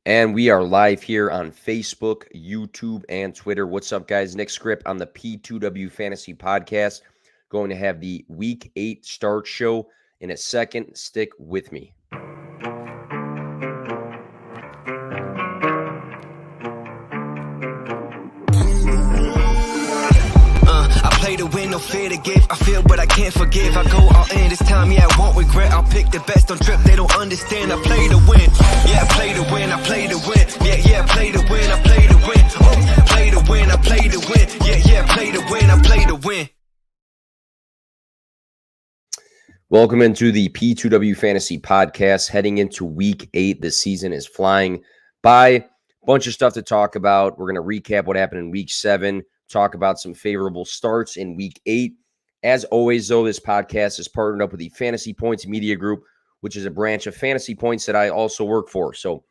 And we are live here on Facebook, YouTube, and Twitter. What's up, guys? Nick Script on the P2W Fantasy Podcast. Going to have the Week 8 start show in a second. Stick with me. I play to win, no fear to give. I feel but I can't forgive. I go all in this time, yeah, I won't regret. I'll pick the best on trip, they don't understand. I play to win, yeah, I play to win, I play to win. Yeah, I play to win, I play to win. Oh, play to win, I play to win. Yeah, I play to win, I play to win. Welcome into the P2W Fantasy Podcast. Heading into Week 8, the season is flying by. Bunch of stuff to talk about. We're going to recap what happened in Week 7, talk about some favorable starts in Week 8. As always, though, this podcast is partnered up with the Fantasy Points Media Group, which is a branch of Fantasy Points that I also work for. So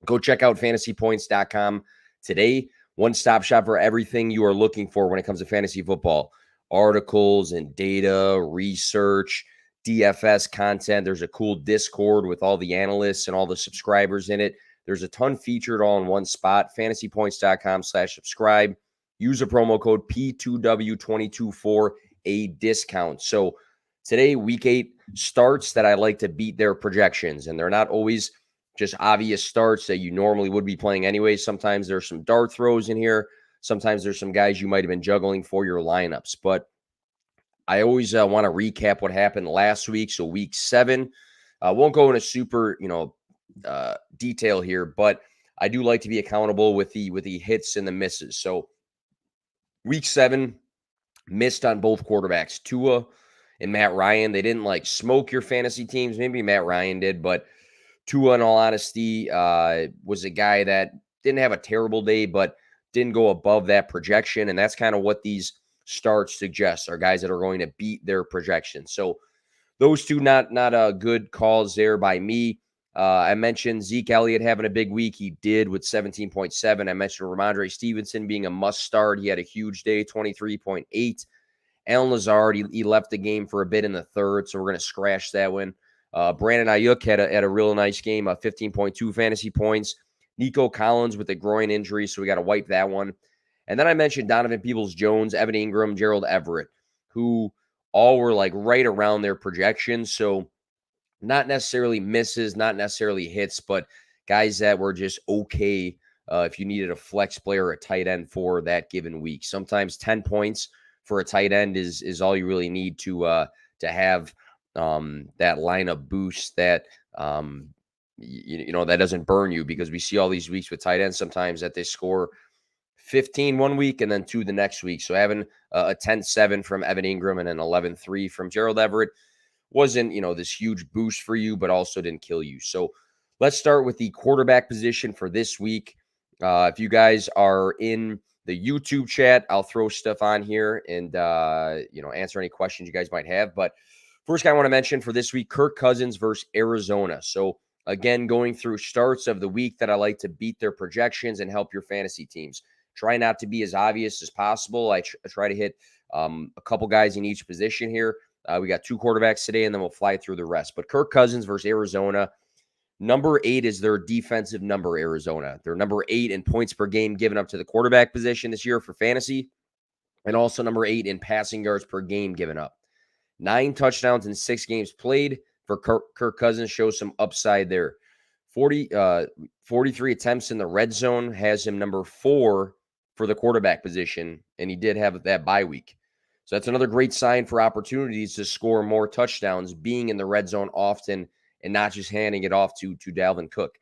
go check out fantasypoints.com today. One-stop shop for everything you are looking for when it comes to fantasy football. Articles and data, research, DFS content. There's a cool Discord with all the analysts and all the subscribers in it. There's a ton featured all in one spot. fantasypoints.com/subscribe. Use a promo code P2W22 for a discount. So today, Week 8 starts that I like to beat their projections, and they're not always just obvious starts that you normally would be playing anyway. Sometimes there's some dart throws in here. Sometimes there's some guys you might have been juggling for your lineups. But I always want to recap what happened last week. So Week 7, won't go into super, detail here, but I do like to be accountable with the hits and the misses. So Week 7, missed on both quarterbacks, Tua and Matt Ryan. They didn't smoke your fantasy teams. Maybe Matt Ryan did, but Tua, in all honesty, was a guy that didn't have a terrible day, but didn't go above that projection. And that's kind of what these starts suggest, are guys that are going to beat their projections. So those two, not good calls there by me. I mentioned Zeke Elliott having a big week. He did with 17.7. I mentioned Ramondre Stevenson being a must start. He had a huge day, 23.8. Allen Lazard, he left the game for a bit in the third, so we're going to scratch that one. Brandon Ayuk had a real nice game, 15.2 fantasy points. Nico Collins with a groin injury, so we got to wipe that one. And then I mentioned Donovan Peoples-Jones, Evan Ingram, Gerald Everett, who all were right around their projections. So not necessarily misses, not necessarily hits, but guys that were just okay if you needed a flex player or a tight end for that given week. Sometimes 10 points for a tight end is all you really need to have that lineup boost that that doesn't burn you, because we see all these weeks with tight ends sometimes that they score 15 one week and then 2 the next week. So having a 10-7 from Evan Ingram and an 11-3 from Gerald Everett wasn't, this huge boost for you, but also didn't kill you. So let's start with the quarterback position for this week. If you guys are in the YouTube chat, I'll throw stuff on here and, answer any questions you guys might have. But first guy I want to mention for this week, Kirk Cousins versus Arizona. So again, going through starts of the week that I like to beat their projections and help your fantasy teams. Try not to be as obvious as possible. I try to hit a couple guys in each position here. We got 2 quarterbacks today, and then we'll fly through the rest. But Kirk Cousins versus Arizona. Number 8 is their defensive number, Arizona. They're number 8 in points per game given up to the quarterback position this year for fantasy, and also number 8 in passing yards per game given up. 9 touchdowns in 6 games played for Kirk Cousins shows some upside there. 43 attempts in the red zone has him number 4 for the quarterback position, and he did have that bye week. So that's another great sign for opportunities to score more touchdowns, being in the red zone often and not just handing it off to Dalvin Cook.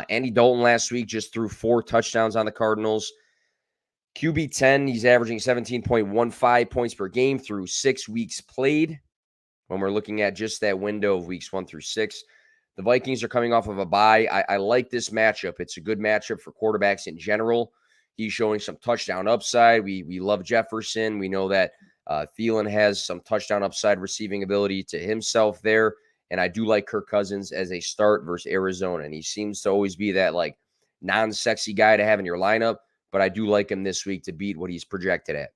Andy Dalton last week just threw 4 touchdowns on the Cardinals. QB 10, he's averaging 17.15 points per game through 6 weeks played. When we're looking at just that window of weeks 1 through 6, the Vikings are coming off of a bye. I like this matchup. It's a good matchup for quarterbacks in general. He's showing some touchdown upside. We love Jefferson. We know that Thielen has some touchdown upside receiving ability to himself there. And I do like Kirk Cousins as a start versus Arizona. And he seems to always be that non-sexy guy to have in your lineup. But I do like him this week to beat what he's projected at.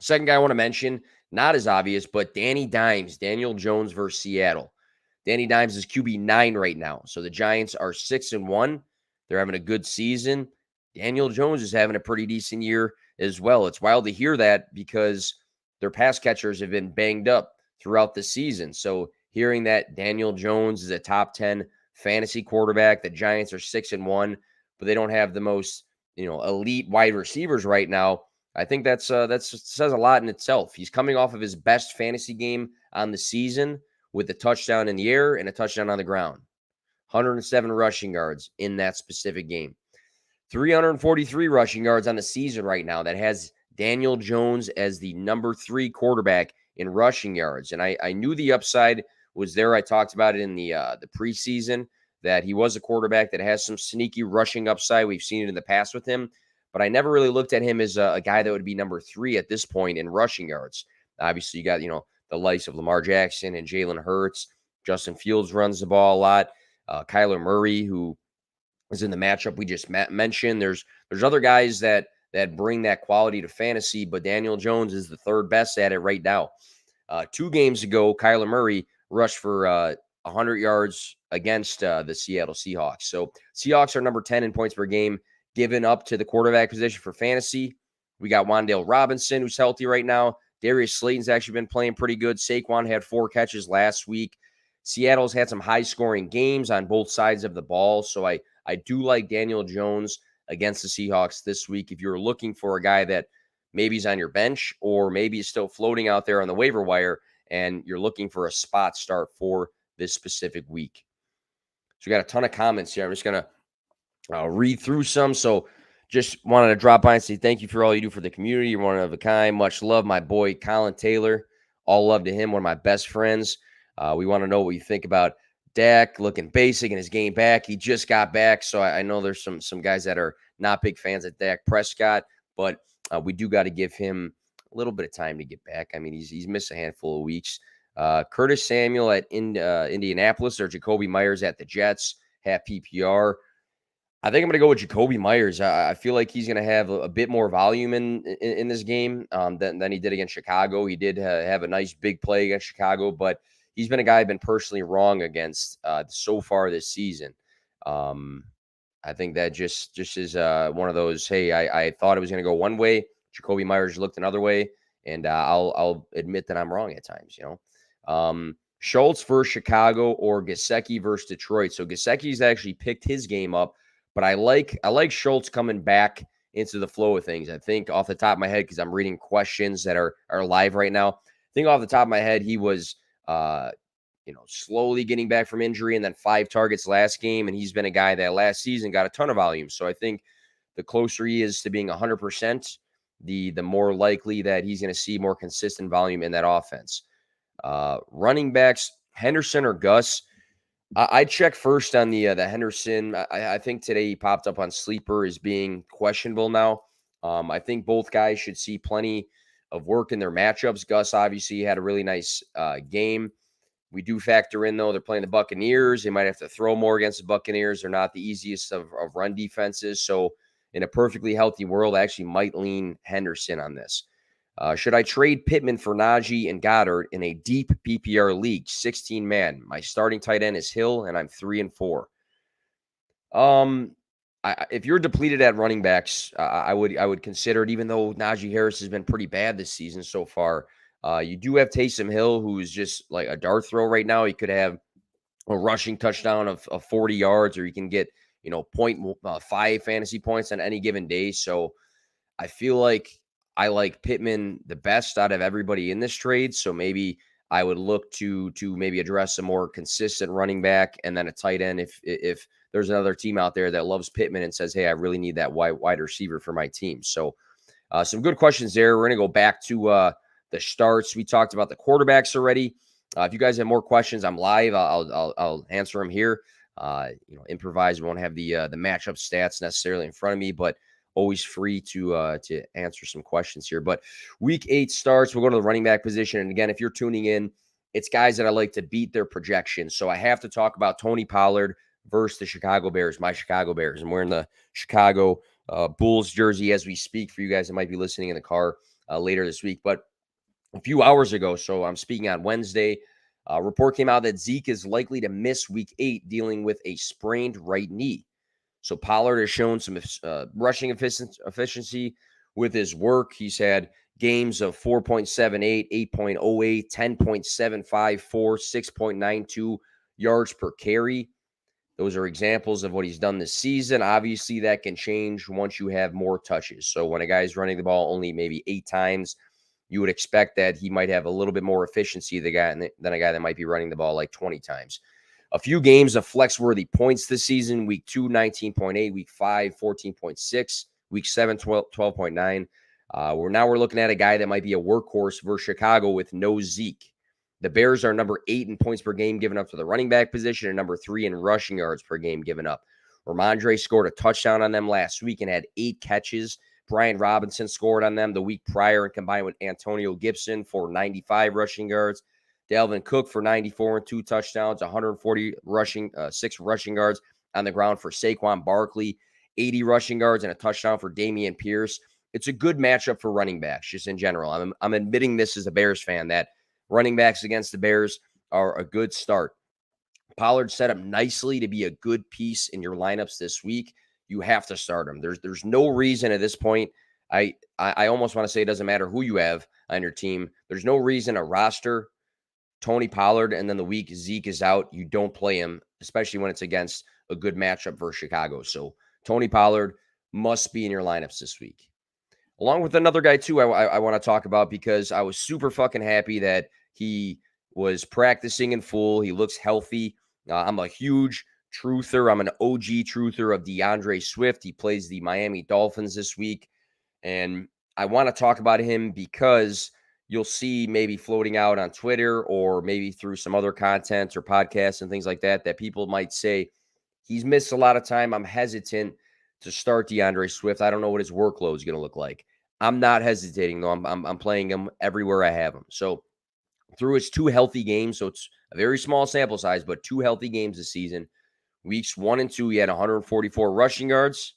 Second guy I want to mention, not as obvious, but Danny Dimes, Daniel Jones versus Seattle. Danny Dimes is QB 9 right now. So the Giants are 6-1. They're having a good season. Daniel Jones is having a pretty decent year as well. It's wild to hear that because their pass catchers have been banged up throughout the season. So hearing that Daniel Jones is a top 10 fantasy quarterback, the Giants are 6-1, but they don't have the most, elite wide receivers right now. I think that says a lot in itself. He's coming off of his best fantasy game on the season with a touchdown in the air and a touchdown on the ground. 107 rushing yards in that specific game. 343 rushing yards on the season right now. That has Daniel Jones as the number 3 quarterback in rushing yards. And I knew the upside was there. I talked about it in the preseason that he was a quarterback that has some sneaky rushing upside. We've seen it in the past with him, but I never really looked at him as a guy that would be number 3 at this point in rushing yards. Obviously, you got, the likes of Lamar Jackson and Jalen Hurts. Justin Fields runs the ball a lot. Kyler Murray, who is in the matchup we just mentioned. There's other guys that bring that quality to fantasy, but Daniel Jones is the third best at it right now. 2 games ago, Kyler Murray rushed for 100 yards against the Seattle Seahawks. So Seahawks are number 10 in points per game given up to the quarterback position for fantasy. We got Wan'Dale Robinson, who's healthy right now. Darius Slayton's actually been playing pretty good. Saquon had 4 catches last week. Seattle's had some high-scoring games on both sides of the ball, so I do like Daniel Jones against the Seahawks this week. If you're looking for a guy that maybe is on your bench or maybe is still floating out there on the waiver wire and you're looking for a spot start for this specific week. So we got a ton of comments here. I'm just going to read through some. So just wanted to drop by and say thank you for all you do for the community. You're one of a kind. Much love, my boy Colin Taylor. All love to him, one of my best friends. We want to know what you think about Dak looking basic in his game back. He just got back, so I know there's some guys that are not big fans of Dak Prescott, but we do got to give him a little bit of time to get back. I mean, he's missed a handful of weeks. Curtis Samuel at Indianapolis or Jacoby Myers at the Jets, half PPR. I think I'm going to go with Jacoby Myers. I feel like he's going to have a bit more volume in this game than he did against Chicago. He did have a nice big play against Chicago, but he's been a guy I've been personally wrong against so far this season. I think that just is one of those, hey, I thought it was going to go one way. Jacoby Myers looked another way, and I'll admit that I'm wrong at times, Schultz versus Chicago or Gesicki versus Detroit. So Gesicki's actually picked his game up, but I like Schultz coming back into the flow of things. I think off the top of my head, because I'm reading questions that are live right now, I think off the top of my head, he was slowly getting back from injury and then 5 targets last game. And he's been a guy that last season got a ton of volume. So I think the closer he is to being 100%, the more likely that he's going to see more consistent volume in that offense. Running backs, Henderson or Gus. I check first on the Henderson. I think today he popped up on Sleeper as being questionable now. I think both guys should see plenty of work in their matchups. Gus obviously had a really nice game. We do factor in, though, they're playing the Buccaneers. They might have to throw more against the Buccaneers. They're not the easiest of run defenses. So in a perfectly healthy world, I actually might lean Henderson on this. Should I trade Pittman for Najee and Goddard in a deep PPR league, 16-man? My starting tight end is Hill, and I'm 3-4. If you're depleted at running backs, I would consider it, even though Najee Harris has been pretty bad this season so far. You do have Taysom Hill, who is just like a dart throw right now. He could have a rushing touchdown of 40 yards, or you can get 0.5 fantasy points on any given day. So I feel like I like Pittman the best out of everybody in this trade. So maybe I would look to maybe address a more consistent running back and then a tight end if there's another team out there that loves Pittman and says, hey, I really need that wide receiver for my team. So some good questions there. We're going to go back to the starts. We talked about the quarterbacks already. If you guys have more questions, I'm live. I'll answer them here. Improvise. We won't have the matchup stats necessarily in front of me, but always free to answer some questions here. But week 8 starts. We'll go to the running back position. And again, if you're tuning in, it's guys that I like to beat their projections. So I have to talk about Tony Pollard versus the Chicago Bears, my Chicago Bears. I'm wearing the Chicago Bulls jersey as we speak for you guys that might be listening in the car later this week. But a few hours ago, so I'm speaking on Wednesday, a report came out that Zeke is likely to miss week 8 dealing with a sprained right knee. So Pollard has shown some rushing efficiency with his work. He's had games of 4.78, 8.08, 10.754, 6.92 yards per carry. Those are examples of what he's done this season. Obviously, that can change once you have more touches. So when a guy's running the ball only maybe 8 times, you would expect that he might have a little bit more efficiency than a guy that might be running the ball like 20 times. A few games of flex-worthy points this season. Week 2, 19.8. Week 5, 14.6. Week 7, 12.9. We're looking at a guy that might be a workhorse versus Chicago with no Zeke. The Bears are number 8 in points per game given up to the running back position and number 3 in rushing yards per game given up. Ramondre scored a touchdown on them last week and had 8 catches. Brian Robinson scored on them the week prior and combined with Antonio Gibson for 95 rushing yards. Dalvin Cook for 94 and 2 touchdowns, 140 6 rushing yards on the ground for Saquon Barkley, 80 rushing yards and a touchdown for Dameon Pierce. It's a good matchup for running backs just in general. I'm admitting this as a Bears fan that running backs against the Bears are a good start. Pollard set up nicely to be a good piece in your lineups this week. You have to start him. There's no reason at this point. I almost want to say it doesn't matter who you have on your team. There's no reason a roster Tony Pollard and then the week Zeke is out, you don't play him, especially when it's against a good matchup versus Chicago. So Tony Pollard must be in your lineups this week. Along with another guy, too, I want to talk about because I was super fucking happy that he was practicing in full. He looks healthy. I'm a huge truther. I'm an OG truther of DeAndre Swift. He plays the Miami Dolphins this week. And I want to talk about him because you'll see maybe floating out on Twitter or maybe through some other content or podcasts and things like that, that people might say he's missed a lot of time. I'm hesitant to start DeAndre Swift. I don't know what his workload is going to look like. I'm not hesitating, though. I'm playing him everywhere I have him. So through his 2 healthy games, so it's a very small sample size, but 2 healthy games this season, weeks 1 and 2, he had 144 rushing yards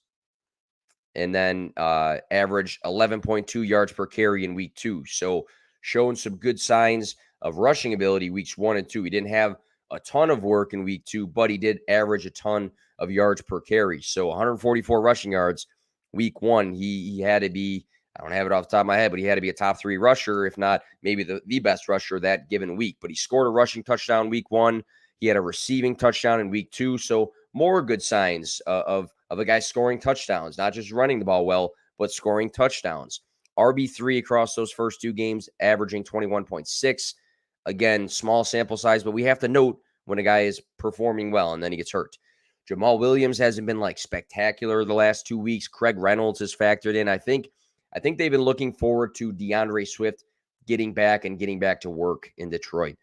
and then averaged 11.2 yards per carry in week 2. So showing some good signs of rushing ability weeks 1 and 2. He didn't have a ton of work in week 2, but he did average a ton of yards per carry. So 144 rushing yards week 1. He had to be, I don't have it off the top of my head, but he had to be a top 3 rusher, if not maybe the best rusher that given week. But he scored a rushing touchdown week 1. He had a receiving touchdown in week 2. So more good signs of a guy scoring touchdowns, not just running the ball well, but scoring touchdowns. RB3 across those first 2 games, averaging 21.6. Again, small sample size, but we have to note when a guy is performing well and then he gets hurt. Jamal Williams hasn't been like spectacular the last 2 weeks. Craig Reynolds has factored in. I think they've been looking forward to DeAndre Swift getting back to work in Detroit.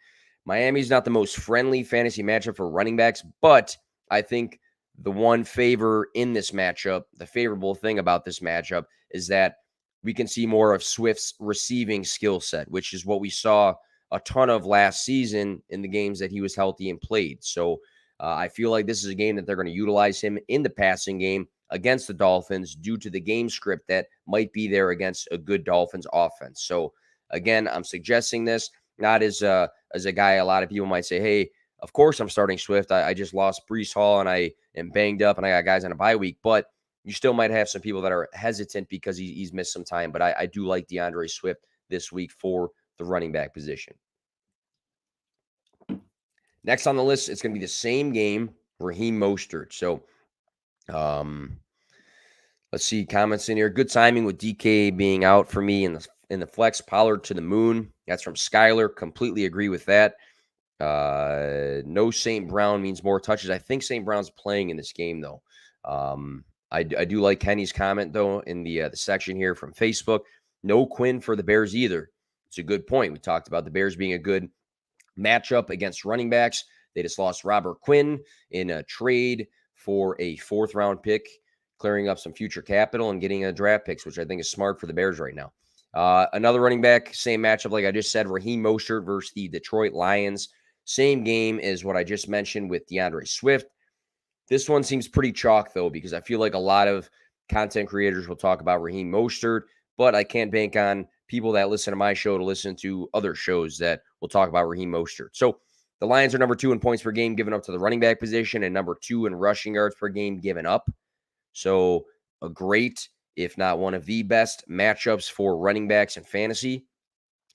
Miami's not the most friendly fantasy matchup for running backs, but I think the one favor in this matchup, the favorable thing about this matchup is that we can see more of Swift's receiving skill set, which is what we saw a ton of last season in the games that he was healthy and played. So I feel like this is a game that they're going to utilize him in the passing game against the Dolphins due to the game script that might be there against a good Dolphins offense. So again, I'm suggesting this not as a guy a lot of people might say, hey, of course I'm starting Swift. I just lost Breece Hall and I am banged up and I got guys on a bye week. But you still might have some people that are hesitant because he's missed some time. But I do like DeAndre Swift this week for the running back position. Next on the list, it's going to be the same game, Raheem Mostert. So let's see comments in here. Good timing with DK being out for me in the flex. Pollard to the moon. That's from Skyler. Completely agree with that. No St. Brown means more touches. I think St. Brown's playing in this game, though. I do like Kenny's comment, though, in the section here from Facebook. No Quinn for the Bears either. It's a good point. We talked about the Bears being a good matchup against running backs. They just lost Robert Quinn in a trade for a 4th-round pick, clearing up some future capital and getting a draft picks, which I think is smart for the Bears right now. Another running back, same matchup like I just said, Raheem Mostert versus the Detroit Lions. Same game as what I just mentioned with DeAndre Swift. This one seems pretty chalk, though, because I feel like a lot of content creators will talk about Raheem Mostert, but I can't bank on people that listen to my show to listen to other shows that will talk about Raheem Mostert. So the Lions are number 2 in points per game given up to the running back position and number 2 in rushing yards per game given up. So a great, if not one of the best matchups for running backs in fantasy.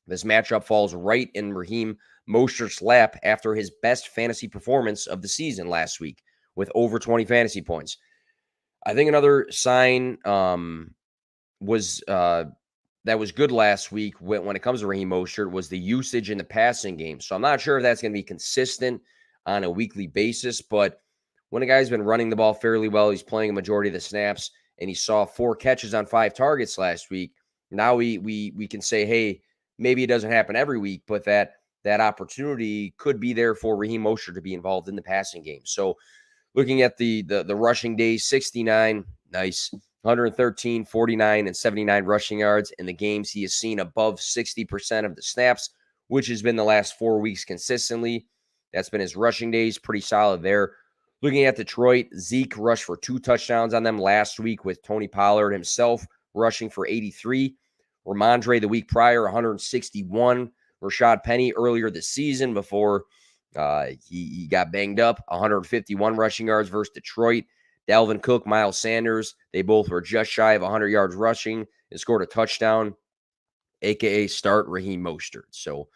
This matchup falls right in Raheem Mostert's lap after his best fantasy performance of the season last week with over 20 fantasy points. I think another sign was that was good last week when it comes to Raheem Mostert was the usage in the passing game. So I'm not sure if that's going to be consistent on a weekly basis, but when a guy's been running the ball fairly well, he's playing a majority of the snaps, and he saw 4 catches on 5 targets last week. Now we can say, hey, maybe it doesn't happen every week, but that opportunity could be there for Raheem Mostert to be involved in the passing game. So looking at the rushing days, 69, nice. 113, 49, and 79 rushing yards in the games. He has seen above 60% of the snaps, which has been the last 4 weeks consistently. That's been his rushing days. Pretty solid there. Looking at Detroit, Zeke rushed for 2 touchdowns on them last week with Tony Pollard himself rushing for 83. Ramondre the week prior, 161. Rashad Penny earlier this season before he got banged up, 151 rushing yards versus Detroit. Dalvin Cook, Miles Sanders, they both were just shy of 100 yards rushing and scored a touchdown, a.k.a. start Raheem Mostert. So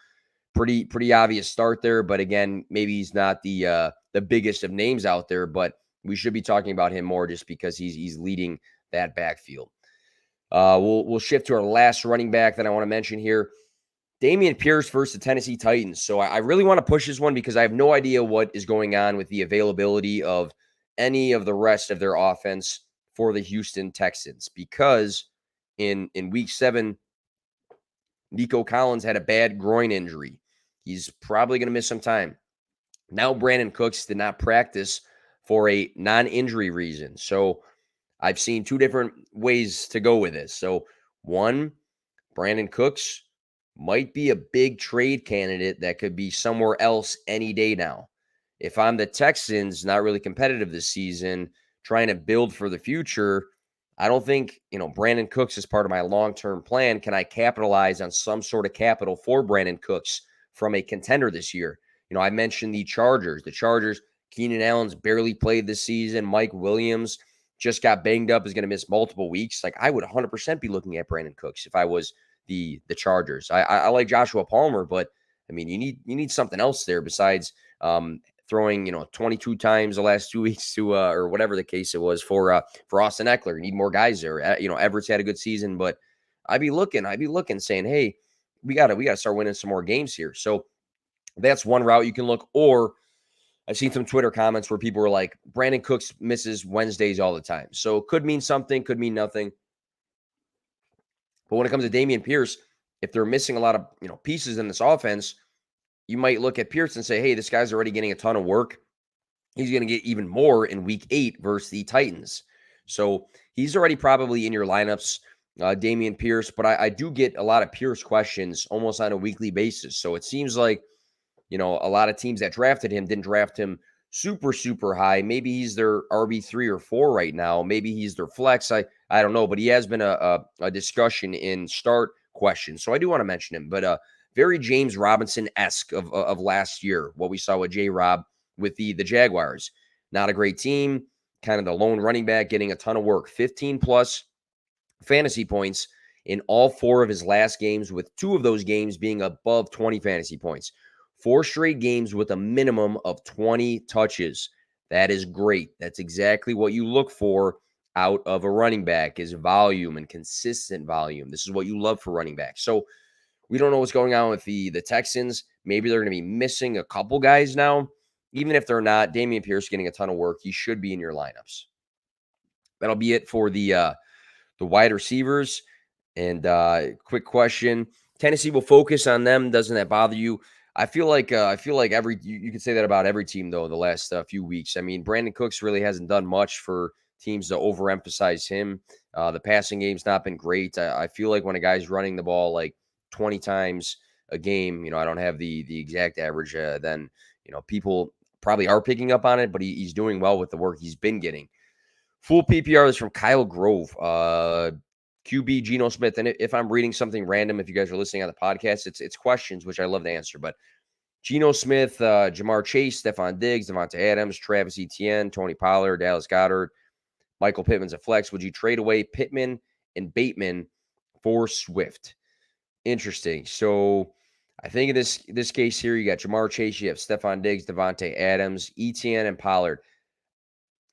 pretty obvious start there, but again, maybe he's not the biggest of names out there, but we should be talking about him more just because he's leading that backfield. We'll shift to our last running back that I want to mention here. Dameon Pierce versus the Tennessee Titans. So I really want to push this one because I have no idea what is going on with the availability of any of the rest of their offense for the Houston Texans, because in week 7, Nico Collins had a bad groin injury. He's probably going to miss some time. Now Brandon Cooks did not practice for a non-injury reason. So I've seen 2 different ways to go with this. So one, Brandon Cooks might be a big trade candidate that could be somewhere else any day now. If I'm the Texans, not really competitive this season, trying to build for the future, I don't think, Brandon Cooks is part of my long-term plan. Can I capitalize on some sort of capital for Brandon Cooks from a contender this year? I mentioned the Chargers. The Chargers, Keenan Allen's barely played this season. Mike Williams just got banged up, is going to miss multiple weeks. Like, I would 100% be looking at Brandon Cooks if I was the Chargers. I like Joshua Palmer, but I mean, you need something else there besides throwing 22 times the last 2 weeks to or whatever the case it was for Austin Eckler. You need more guys there. Everett's had a good season, but I'd be looking saying, hey, we gotta start winning some more games here. So that's one route you can look. Or I've seen some Twitter comments where people were like, Brandon Cooks misses Wednesdays all the time. So could mean something, could mean nothing. But when it comes to Dameon Pierce, if they're missing a lot of pieces in this offense, you might look at Pierce and say, hey, this guy's already getting a ton of work. He's going to get even more in week 8 versus the Titans. So he's already probably in your lineups, Dameon Pierce. But I do get a lot of Pierce questions almost on a weekly basis. So it seems like, a lot of teams that drafted him didn't draft him super, super high. Maybe he's their RB3 or 4 right now. Maybe he's their flex. I don't know. But he has been a discussion in start questions. So I do want to mention him. But very James Robinson-esque of last year, what we saw with J-Rob with the Jaguars. Not a great team, kind of the lone running back getting a ton of work. 15-plus fantasy points in all 4 of his last games, with 2 of those games being above 20 fantasy points. 4 straight games with a minimum of 20 touches. That is great. That's exactly what you look for out of a running back, is volume and consistent volume. This is what you love for running backs. So we don't know what's going on with the Texans. Maybe they're going to be missing a couple guys now. Even if they're not, Dameon Pierce getting a ton of work. He should be in your lineups. That'll be it for the wide receivers. And quick question: Tennessee will focus on them. Doesn't that bother you? I feel like you could say that about every team though the last few weeks. I mean, Brandon Cooks really hasn't done much for teams to overemphasize him. The passing game's not been great. I feel like when a guy's running the ball like 20 times a game, I don't have the exact average, then people probably are picking up on it, but he's doing well with the work he's been getting. Full PPR is from Kyle Grove, QB Geno Smith. And if I'm reading something random, if you guys are listening on the podcast, it's questions, which I love to answer. But Geno Smith, Jamar Chase, Stephon Diggs, Devonta Adams, Travis Etienne, Tony Pollard, Dallas Goedert, Michael Pittman's a flex. Would you trade away Pittman and Bateman for Swift? Interesting. So I think in this case here, you got Jamar Chase, you have Stephon Diggs, Devontae Adams, Etienne, and Pollard.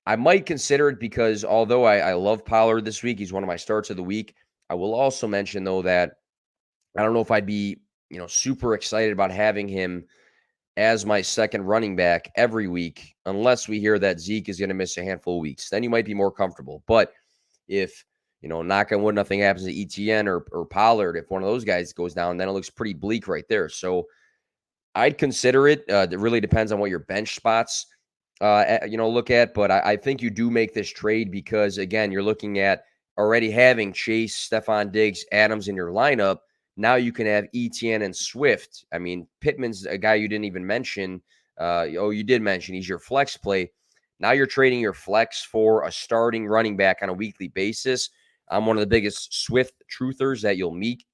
I might consider it because although I love Pollard this week, he's one of my starts of the week. I will also mention, though, that I don't know if I'd be, super excited about having him as my second running back every week, unless we hear that Zeke is going to miss a handful of weeks. Then you might be more comfortable. But if, knock on wood, nothing happens to ETN or Pollard, if one of those guys goes down, then it looks pretty bleak right there. So I'd consider it. It really depends on what your bench spots, look at. But I think you do make this trade because, again, you're looking at already having Chase, Stephon Diggs, Adams in your lineup. Now you can have ETN and Swift. I mean, Pittman's a guy you didn't even mention. You did mention he's your flex play. Now you're trading your flex for a starting running back on a weekly basis. I'm one of the biggest Swift truthers that you'll meet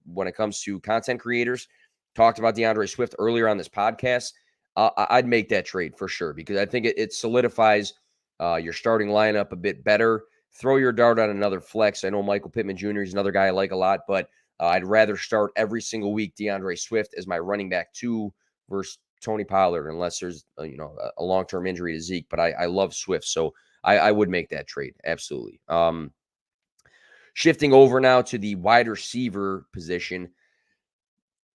when it comes to content creators. Talked about DeAndre Swift earlier on this podcast. I'd make that trade for sure because I think it solidifies your starting lineup a bit better. Throw your dart on another flex. I know Michael Pittman Jr. is another guy I like a lot, but I'd rather start every single week DeAndre Swift as my running back 2 versus Tony Pollard, unless there's a long-term injury to Zeke. But I love Swift, so I would make that trade absolutely. Shifting over now to the wide receiver position.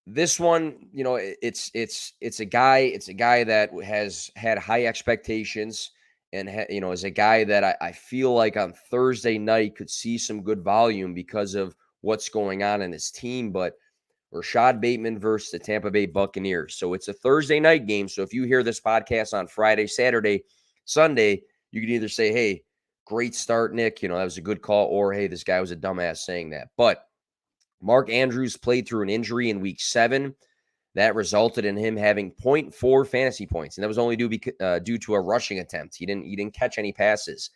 This one, it's a guy that has had high expectations and is a guy that I feel like on Thursday night could see some good volume because of what's going on in his team. But Rashad Bateman versus the Tampa Bay Buccaneers. So it's a Thursday night game. So if you hear this podcast on Friday, Saturday, Sunday, you can either say, hey, great start, Nick. That was a good call. Or, hey, this guy was a dumbass saying that. But Mark Andrews played through an injury in week 7. That resulted in him having 0.4 fantasy points. And that was only due to a rushing attempt. He didn't catch any passes.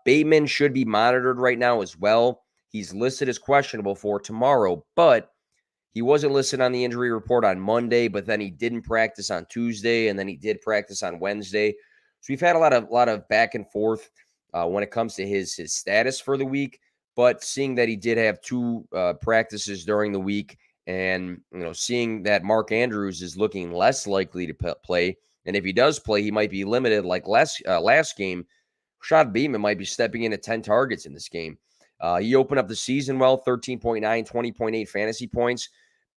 Bateman should be monitored right now as well. He's listed as questionable for tomorrow, but he wasn't listed on the injury report on Monday, but then he didn't practice on Tuesday, and then he did practice on Wednesday. So we've had a lot of back and forth when it comes to his status for the week. But seeing that he did have 2 practices during the week, and seeing that Mark Andrews is looking less likely to play, and if he does play, he might be limited like last game. Rashad Bateman might be stepping in at 10 targets in this game. He opened up the season well, 13.9, 20.8 fantasy points.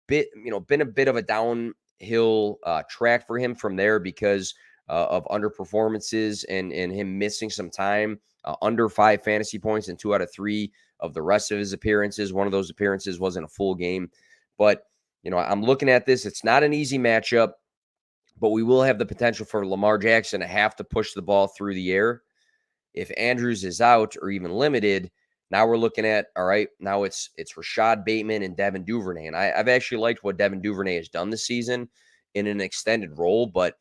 Been a bit of a downhill track for him from there because of underperformances and him missing some time. Under 5 fantasy points in 2 out of 3 of the rest of his appearances. One of those appearances wasn't a full game. But, I'm looking at this. It's not an easy matchup, but we will have the potential for Lamar Jackson to have to push the ball through the air. If Andrews is out or even limited, now we're looking at, all right, now it's Rashad Bateman and Devin Duvernay. And I've actually liked what Devin Duvernay has done this season in an extended role. But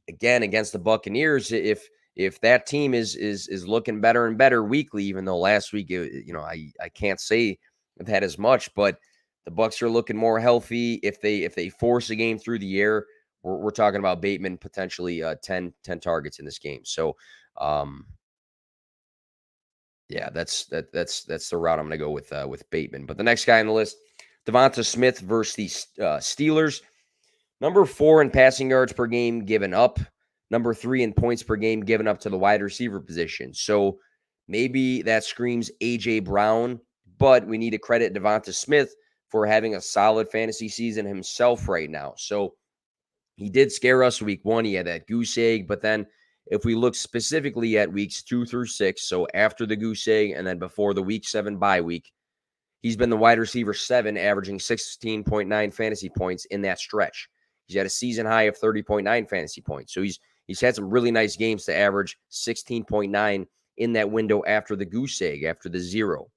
again, against the Buccaneers, if that team is looking better and better weekly, even though last week, I can't say that as much, but the Bucs are looking more healthy. If they force a game through the air, we're talking about Bateman potentially 10 targets in this game. So, yeah, that's the route I'm going to go with Bateman. But the next guy on the list, Devonta Smith versus the Steelers. Number 4 in passing yards per game given up. Number 3 in points per game given up to the wide receiver position. So maybe that screams A.J. Brown, but we need to credit Devonta Smith for having a solid fantasy season himself right now. So he did scare us week 1. He had that goose egg, but then if we look specifically at weeks 2 through 6, so after the goose egg and then before the week 7 bye week, he's been the wide receiver 7, averaging 16.9 fantasy points in that stretch. He's had a season high of 30.9 fantasy points. So he's had some really nice games to average 16.9 in that window after the goose egg, after the 0.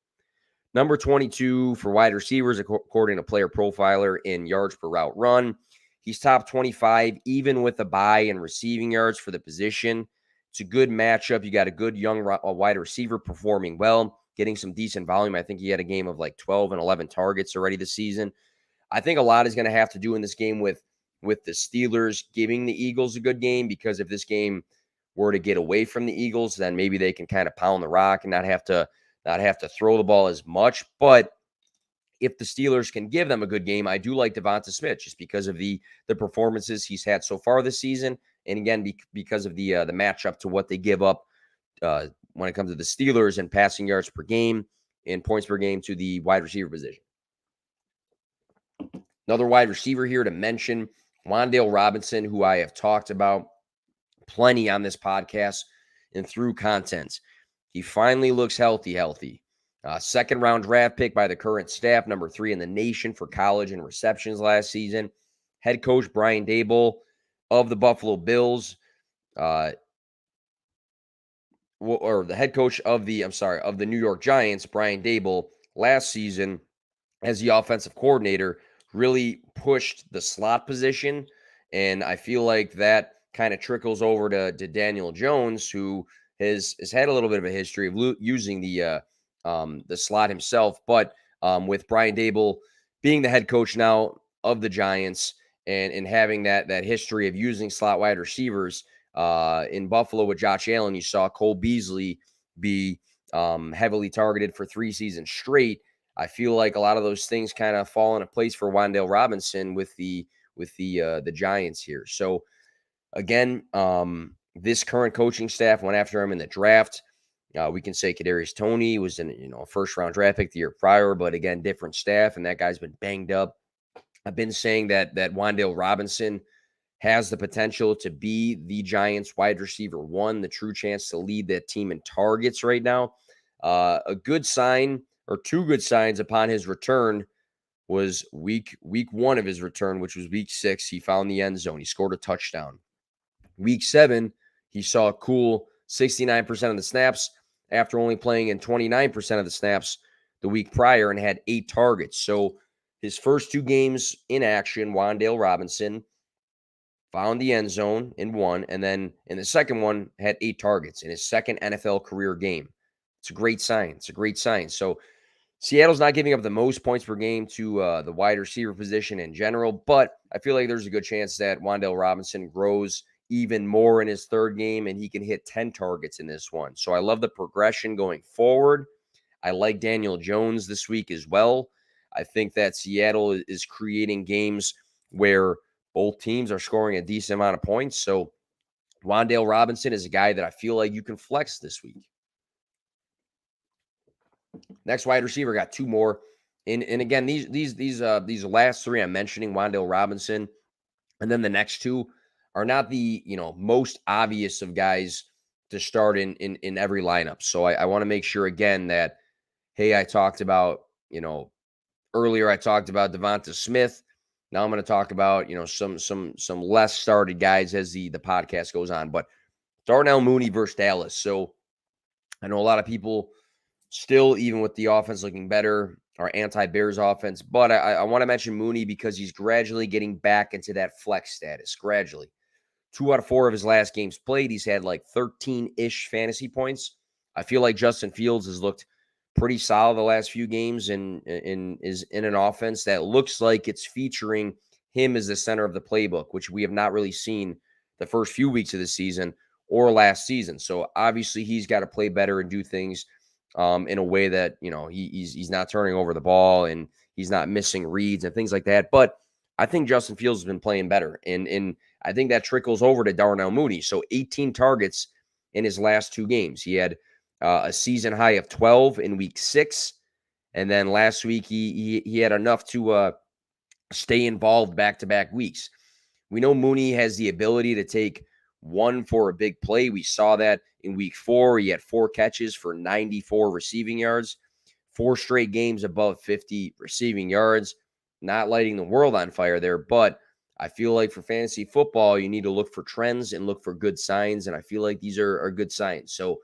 Number 22 for wide receivers, according to Player Profiler, in yards per route run. He's top 25, even with a bye in receiving yards for the position. It's a good matchup. You got a good young wide receiver performing well, getting some decent volume. I think he had a game of like 12 and 11 targets already this season. I think a lot is going to have to do in this game with the Steelers giving the Eagles a good game, because if this game were to get away from the Eagles, then maybe they can kind of pound the rock and not have to throw the ball as much. But if the Steelers can give them a good game, I do like Devonta Smith just because of the performances he's had so far this season, and again because of the matchup to what they give up when it comes to the Steelers and passing yards per game and points per game to the wide receiver position. Another wide receiver here to mention, Wan'Dale Robinson, who I have talked about plenty on this podcast and through content. He finally looks healthy. Second round draft pick by the current staff, number 3 in the nation for college and receptions last season. Head coach Brian Daboll of the Buffalo Bills, or the head coach of the New York Giants, Brian Daboll, last season as the offensive coordinator, really pushed the slot position. And I feel like that kind of trickles over to Daniel Jones, who has had a little bit of a history of using the slot himself. But with Brian Daboll being the head coach now of the Giants and having that history of using slot wide receivers in Buffalo with Josh Allen, you saw Cole Beasley be heavily targeted for 3 seasons straight. I feel like a lot of those things kind of fall into place for Wan'Dale Robinson with the Giants here. So again, this current coaching staff went after him in the draft. We can say Kadarius Toney was in a first-round draft pick the year prior, but again, different staff, and that guy's been banged up. I've been saying that Wan'Dale Robinson has the potential to be the Giants wide receiver 1, the true chance to lead that team in targets right now. A good sign, or 2 good signs upon his return, was week 1 of his return, which was week 6. He found the end zone. He scored a touchdown. Week 7, he saw a cool 69% of the snaps after only playing in 29% of the snaps the week prior and had 8 targets. So his first 2 games in action, Wan'Dale Robinson found the end zone in one, and then in the second one had 8 targets in his second NFL career game. It's a great sign. So Seattle's not giving up the most points per game to the wide receiver position in general, but I feel like there's a good chance that Wan'Dale Robinson grows even more in his third game and he can hit 10 targets in this one. So I love the progression going forward. I like Daniel Jones this week as well. I think that Seattle is creating games where both teams are scoring a decent amount of points. So Wan'Dale Robinson is a guy that I feel like you can flex this week. Next wide receiver, got 2 more. And again, these last 3 I'm mentioning, Wan'Dale Robinson, and then the next 2 are not the most obvious of guys to start in every lineup. So I want to make sure again that, hey, I talked about, earlier I talked about Devonta Smith. Now I'm going to talk about, some less started guys as the podcast goes on. But Darnell Mooney versus Dallas. So I know a lot of people still, even with the offense looking better, are anti-Bears offense. But I want to mention Mooney because he's gradually getting back into that flex status. Gradually. 2 out of 4 of his last games played, he's had like 13-ish fantasy points. I feel like Justin Fields has looked pretty solid the last few games and is in an offense that looks like it's featuring him as the center of the playbook, which we have not really seen the first few weeks of the season or last season. So obviously he's got to play better and do things in a way that, he's not turning over the ball and he's not missing reads and things like that. But I think Justin Fields has been playing better. And I think that trickles over to Darnell Mooney. So 18 targets in his last 2 games. He had a season high of 12 in week 6. And then last week, he had enough to stay involved back-to-back weeks. We know Mooney has the ability to take one for a big play. We saw that in week 4. He had 4 catches for 94 receiving yards, 4 straight games above 50 receiving yards. Not lighting the world on fire there, but I feel like for fantasy football, you need to look for trends and look for good signs, and I feel like these are good signs. So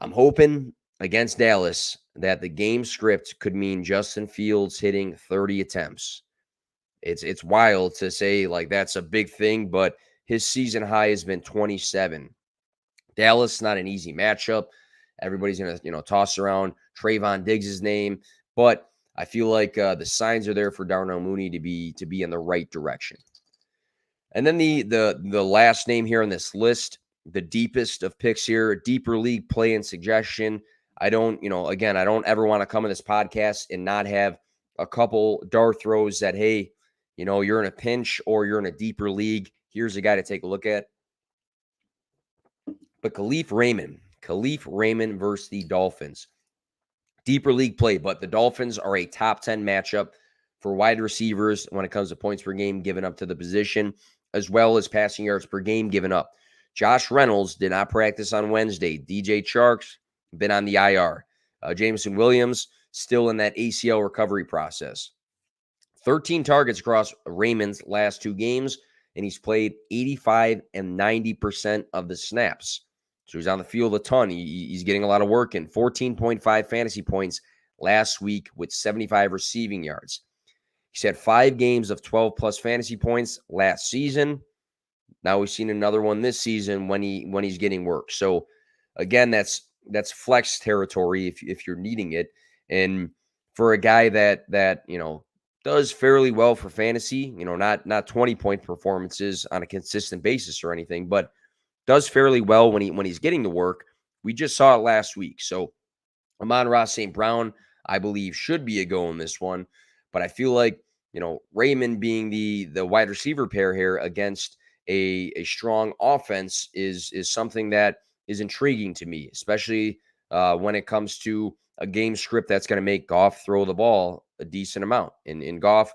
I'm hoping against Dallas that the game script could mean Justin Fields hitting 30 attempts. It's wild to say like that's a big thing, but his season high has been 27. Dallas, not an easy matchup. Everybody's going to toss around Trayvon Diggs' name, but I feel like the signs are there for Darnell Mooney to be in the right direction. And then the last name here on this list the deepest of picks here, deeper league play and suggestion. I don't, again, I don't ever want to come in this podcast and not have a couple dart throws that, hey, you're in a pinch or you're in a deeper league. Here's a guy to take a look at. But Khalif Raymond versus the Dolphins. Deeper league play, but the Dolphins are a top 10 matchup for wide receivers when it comes to points per game given up to the position, as well as passing yards per game given up. Josh Reynolds did not practice on Wednesday. DJ Chark's been on the IR. Jameson Williams still in that ACL recovery process. 13 targets across Raymond's last 2 games, and he's played 85 and 90% of the snaps. So he's on the field a ton. He's getting a lot of work in. 14.5 fantasy points last week with 75 receiving yards. He's had 5 games of 12-plus fantasy points last season. Now we've seen another one this season when he's getting work. So again, that's flex territory if you're needing it. And for a guy that does fairly well for fantasy, not 20-point performances on a consistent basis or anything, but does fairly well when he's getting the work. We just saw it last week. So Amon-Ra St. Brown, I believe, should be a go in this one. But I feel like, Raymond being the wide receiver pair here against a strong offense is something that is intriguing to me, especially when it comes to a game script that's going to make Goff throw the ball a decent amount. In Goff,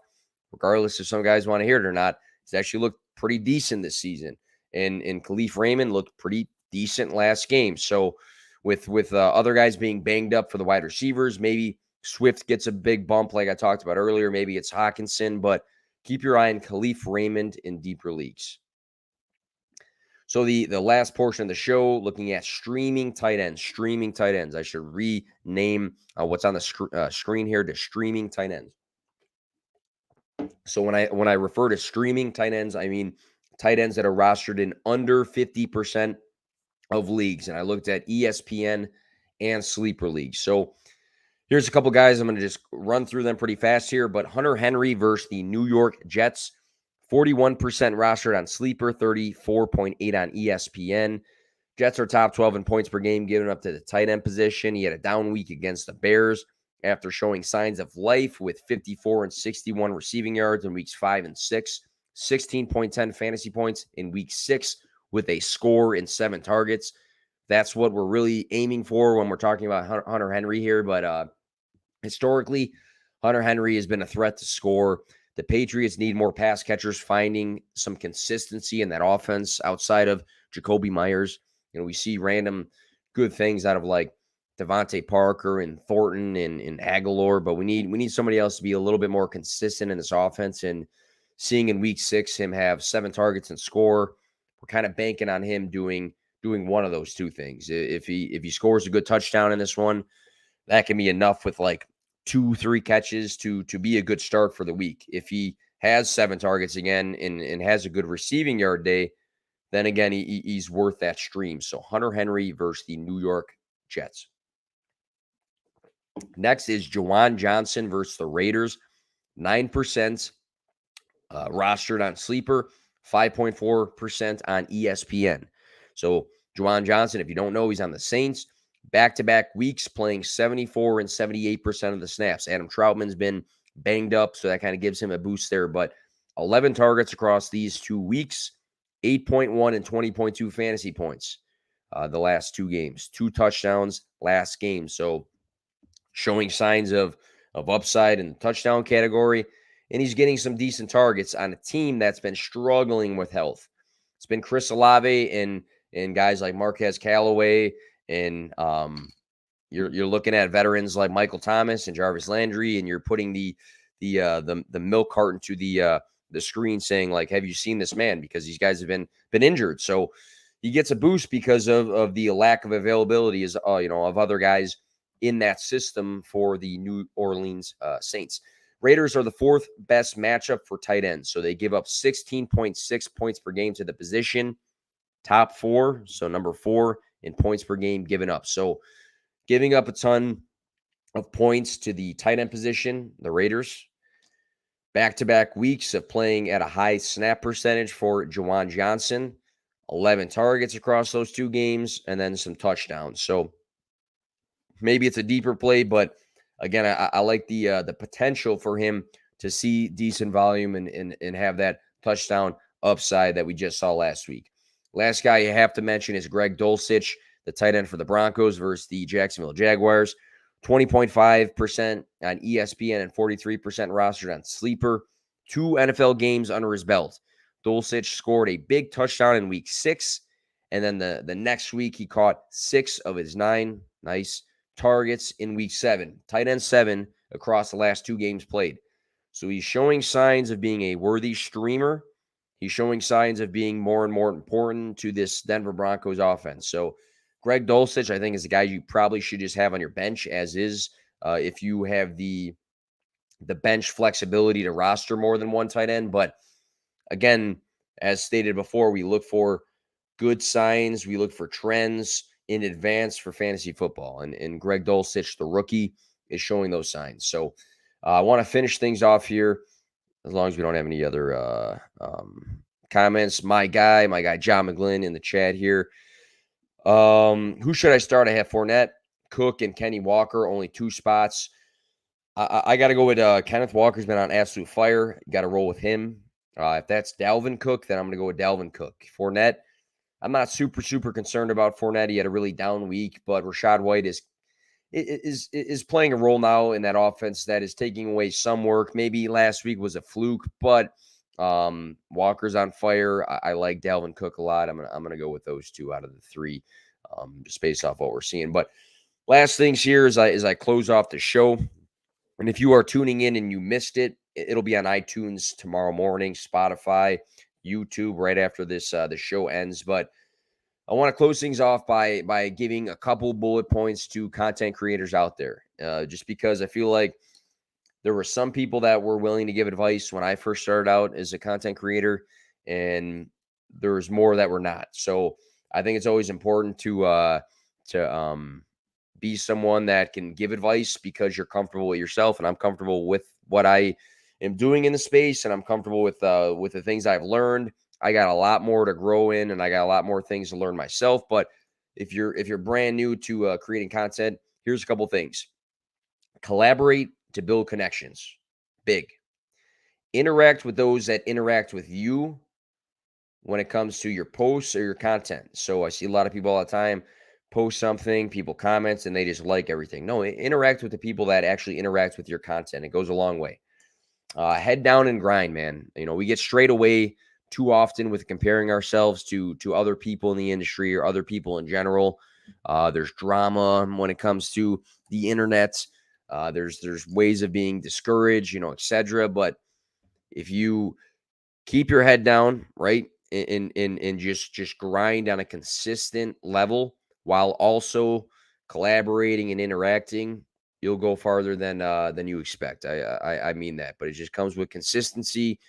regardless if some guys want to hear it or not, it's actually looked pretty decent this season. And Khalif Raymond looked pretty decent last game. So with other guys being banged up for the wide receivers, maybe Swift gets a big bump like I talked about earlier. Maybe it's Hawkinson, but keep your eye on Khalif Raymond in deeper leagues. So the last portion of the show, looking at streaming tight ends. I should rename what's on the screen here to streaming tight ends. So when I refer to streaming tight ends, I mean tight ends that are rostered in under 50% of leagues. And I looked at ESPN and sleeper leagues. So here's a couple guys. I'm going to just run through them pretty fast here. But Hunter Henry versus the New York Jets, 41% rostered on sleeper, 34.8 on ESPN. Jets are top 12 in points per game given up to the tight end position. He had a down week against the Bears after showing signs of life with 54 and 61 receiving yards in weeks 5 and 6. 16.10 fantasy points in week 6 with a score and 7 targets. That's what we're really aiming for when we're talking about Hunter Henry here. But historically, Hunter Henry has been a threat to score. The Patriots need more pass catchers, finding some consistency in that offense outside of Jacoby Myers. We see random good things out of like Devontae Parker and Thornton and Aguilar, but we need somebody else to be a little bit more consistent in this offense. And seeing in week 6 him have 7 targets and score, we're kind of banking on him doing one of those 2 things. If he scores a good touchdown in this one, that can be enough with like 2-3 catches to be a good start for the week. If he has 7 targets again and has a good receiving yard day, then again, he's worth that stream. So Hunter Henry versus the New York Jets. Next is Juwan Johnson versus the Raiders. 9% rostered on sleeper, 5.4% on ESPN. So Juwan Johnson, if you don't know, he's on the Saints. Back-to-back weeks playing 74 and 78% of the snaps. Adam Troutman's been banged up, so that kind of gives him a boost there. But 11 targets across these 2 weeks, 8.1 and 20.2 fantasy points the last 2 games. 2 touchdowns last game. So showing signs of upside in the touchdown category. And he's getting some decent targets on a team that's been struggling with health. It's been Chris Olave and guys like Marquez Callaway, and you're looking at veterans like Michael Thomas and Jarvis Landry, and you're putting the milk carton to the screen saying like, have you seen this man? Because these guys have been injured. So he gets a boost because of the lack of availability of other guys in that system for the New Orleans Saints. Raiders are the 4th best matchup for tight ends. So they give up 16.6 points per game to the position. Top 4, so number 4 in points per game given up. So giving up a ton of points to the tight end position, the Raiders. Back-to-back weeks of playing at a high snap percentage for Juwan Johnson. 11 targets across those 2 games, and then some touchdowns. So maybe it's a deeper play, but again, I like the potential for him to see decent volume and have that touchdown upside that we just saw last week. Last guy you have to mention is Greg Dulcich, the tight end for the Broncos versus the Jacksonville Jaguars. 20.5% on ESPN and 43% rostered on Sleeper. 2 NFL games under his belt. Dulcich scored a big touchdown in week 6, and then the next week he caught 6 of his 9 nice targets in week 7. Tight end 7 across the last 2 games played. So he's showing signs of being a worthy streamer. He's showing signs of being more and more important to this Denver Broncos offense. So Greg Dulcich, I think, is a guy you probably should just have on your bench as is. If you have the bench flexibility to roster more than one tight end. But again, as stated before, we look for good signs. We look for trends in advance for fantasy football. And Greg Dulcich, the rookie, is showing those signs. So I want to finish things off here, as long as we don't have any other comments. My guy John McGlynn in the chat here. Who should I start? I have Fournette, Cook, and Kenny Walker. Only 2 spots. I got to go with Kenneth Walker's been on absolute fire. You got to roll with him. If that's Dalvin Cook, then I'm going to go with Dalvin Cook. Fournette, I'm not super concerned about Fournette. He had a really down week, but Rachaad White is playing a role now in that offense that is taking away some work. Maybe last week was a fluke, but Walker's on fire. I like Dalvin Cook a lot. I'm gonna go with those 2 out of the 3, just based off what we're seeing. But last things here as I close off the show. And if you are tuning in and you missed it, it'll be on iTunes tomorrow morning, Spotify, YouTube right after this the show ends. But I want to close things off by giving a couple bullet points to content creators out there, just because I feel like there were some people that were willing to give advice when I first started out as a content creator, and there was more that were not. So I think it's always important to be someone that can give advice because you're comfortable with yourself, and I'm comfortable with what I am doing in the space, and I'm comfortable with the things I've learned. I got a lot more to grow in, and I got a lot more things to learn myself. But if you're brand new to creating content, here's a couple things. Collaborate to build connections. Big. Interact with those that interact with you when it comes to your posts or your content. So I see a lot of people all the time post something, people comment, and they just like everything. No, interact with the people that actually interact with your content. It goes a long way. Head down and grind, man. We get straight away too often with comparing ourselves to other people in the industry or other people in general. There's drama when it comes to the internet. There's ways of being discouraged, etc. But if you keep your head down, right, and just grind on a consistent level while also collaborating and interacting, you'll go farther than you expect. I mean that, but it just comes with consistency,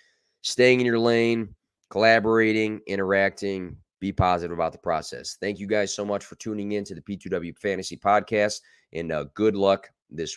staying in your lane, collaborating, interacting. Be positive about the process. Thank you guys so much for tuning in to the P2W Fantasy Podcast, and good luck